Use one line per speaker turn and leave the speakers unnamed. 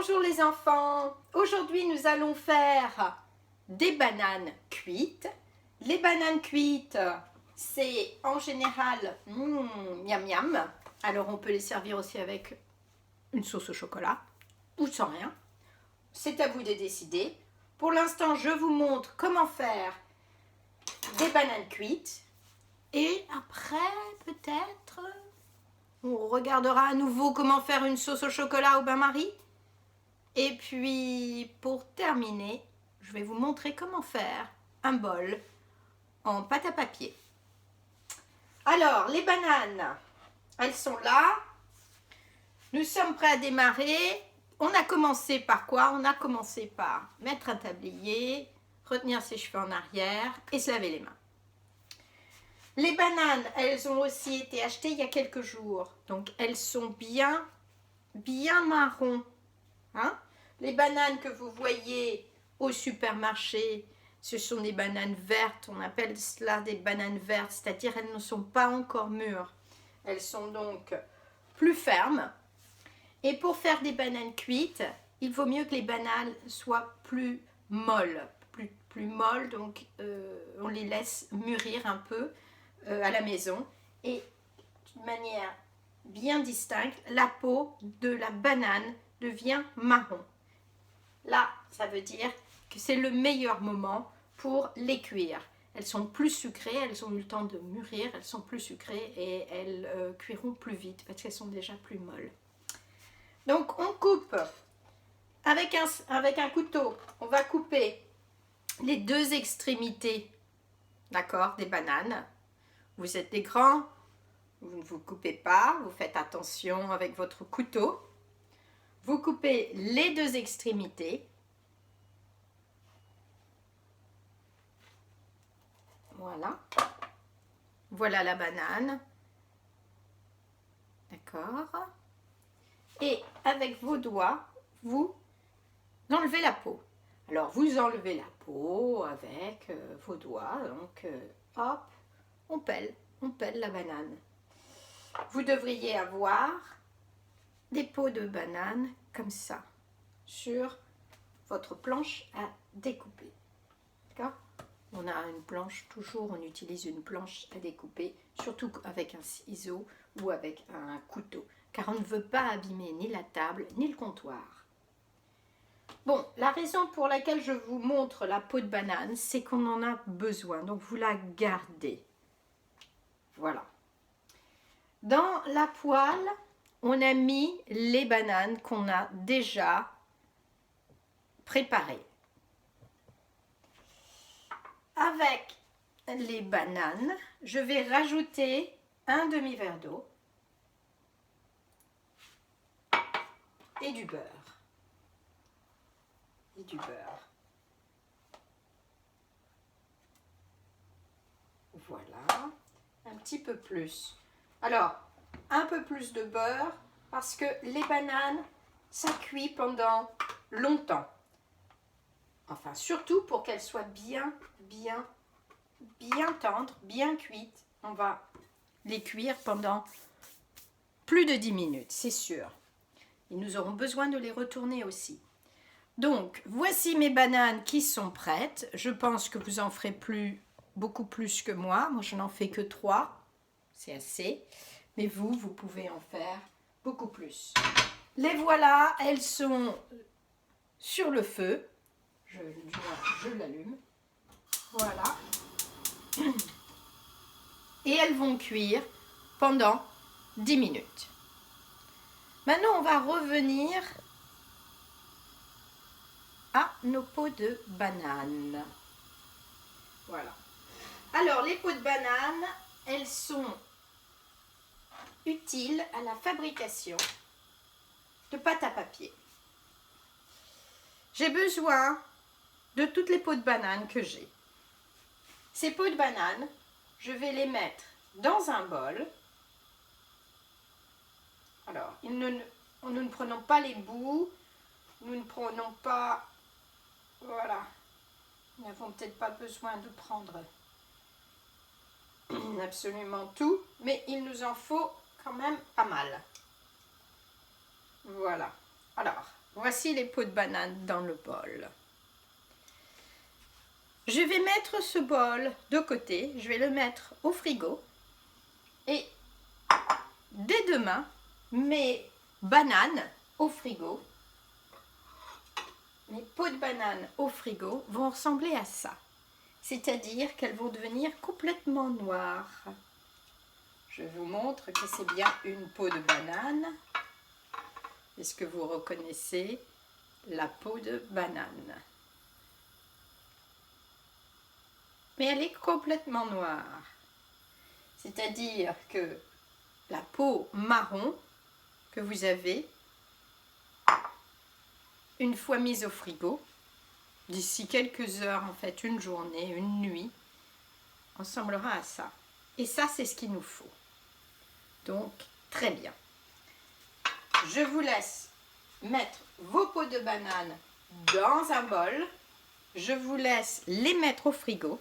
Bonjour les enfants, aujourd'hui nous allons faire des bananes cuites. Les bananes cuites, c'est en général miam miam. Alors on peut les servir aussi avec une sauce au chocolat ou sans rien. C'est à vous de décider. Pour l'instant, je vous montre comment faire des bananes cuites. Et après, peut-être, on regardera à nouveau comment faire une sauce au chocolat au bain-marie. Et puis, pour terminer, je vais vous montrer comment faire un bol en pâte à papier. Alors, les bananes, elles sont là. Nous sommes prêts à démarrer. On a commencé par quoi? On a commencé par mettre un tablier, retenir ses cheveux en arrière et se laver les mains. Les bananes, elles ont aussi été achetées il y a quelques jours. Donc, elles sont bien marron. Hein? Les bananes que vous voyez au supermarché, ce sont des bananes vertes. On appelle cela des bananes vertes, c'est-à-dire elles ne sont pas encore mûres. Elles sont donc plus fermes. Et pour faire des bananes cuites, il vaut mieux que les bananes soient plus molles. Plus molles, donc on les laisse mûrir un peu à la maison. Et d'une manière bien distincte, la peau de la banane devient marron. Là, ça veut dire que c'est le meilleur moment pour les cuire. Elles sont plus sucrées, elles ont eu le temps de mûrir, elles sont plus sucrées et elles cuiront plus vite parce qu'elles sont déjà plus molles. Donc on coupe avec un couteau, on va couper les deux extrémités, d'accord, des bananes. Vous êtes des grands, vous ne vous coupez pas, vous faites attention avec votre couteau. Vous coupez les deux extrémités. Voilà. Voilà la banane. D'accord. Et avec vos doigts, vous enlevez la peau. Alors, vous enlevez la peau avec vos doigts. Donc, hop, on pèle la banane. Vous devriez avoir des peaux de banane comme ça sur votre planche à découper. D'accord? On a une planche, toujours on utilise une planche à découper, surtout avec un ciseau ou avec un couteau, car on ne veut pas abîmer ni la table ni le comptoir. Bon, la raison pour laquelle je vous montre la peau de banane, c'est qu'on en a besoin, donc vous la gardez. Voilà. Dans la poêle, on a mis les bananes qu'on a déjà préparées. Avec les bananes, je vais rajouter un demi-verre d'eau et du beurre. Voilà, un petit peu plus. Alors, un peu plus de beurre parce que les bananes, ça cuit pendant longtemps. Enfin, surtout pour qu'elles soient bien tendres, bien cuites. On va les cuire pendant plus de 10 minutes, c'est sûr. Et nous aurons besoin de les retourner aussi. Donc, voici mes bananes qui sont prêtes. Je pense que vous en ferez beaucoup plus que moi. Moi, je n'en fais que 3. C'est assez. Mais vous pouvez en faire beaucoup plus. Les voilà, elles sont sur le feu. Je l'allume. Voilà. Et elles vont cuire pendant 10 minutes. Maintenant, on va revenir à nos peaux de banane. Voilà. Alors, les peaux de banane, elles sont utiles à la fabrication de pâte à papier. J'ai besoin de toutes les peaux de banane que j'ai. Ces peaux de banane, je vais les mettre dans un bol. Alors, nous ne prenons pas les bouts, nous ne prenons pas, voilà, nous n'avons peut-être pas besoin de prendre absolument tout, mais il nous en faut quand même pas mal. Voilà. Alors, Voici les peaux de banane dans le bol. Je vais mettre ce bol de côté, je vais le mettre au frigo et dès demain, mes bananes au frigo, mes peaux de banane au frigo vont ressembler à ça. C'est-à-dire qu'elles vont devenir complètement noires. Je vous montre que c'est bien une peau de banane. Est-ce que vous reconnaissez la peau de banane? Mais elle est complètement noire. C'est-à-dire que la peau marron que vous avez, une fois mise au frigo, d'ici quelques heures, en fait, une journée, une nuit, ressemblera à ça. Et ça, c'est ce qu'il nous faut. Donc, très bien. Je vous laisse mettre vos peaux de banane dans un bol. Je vous laisse les mettre au frigo.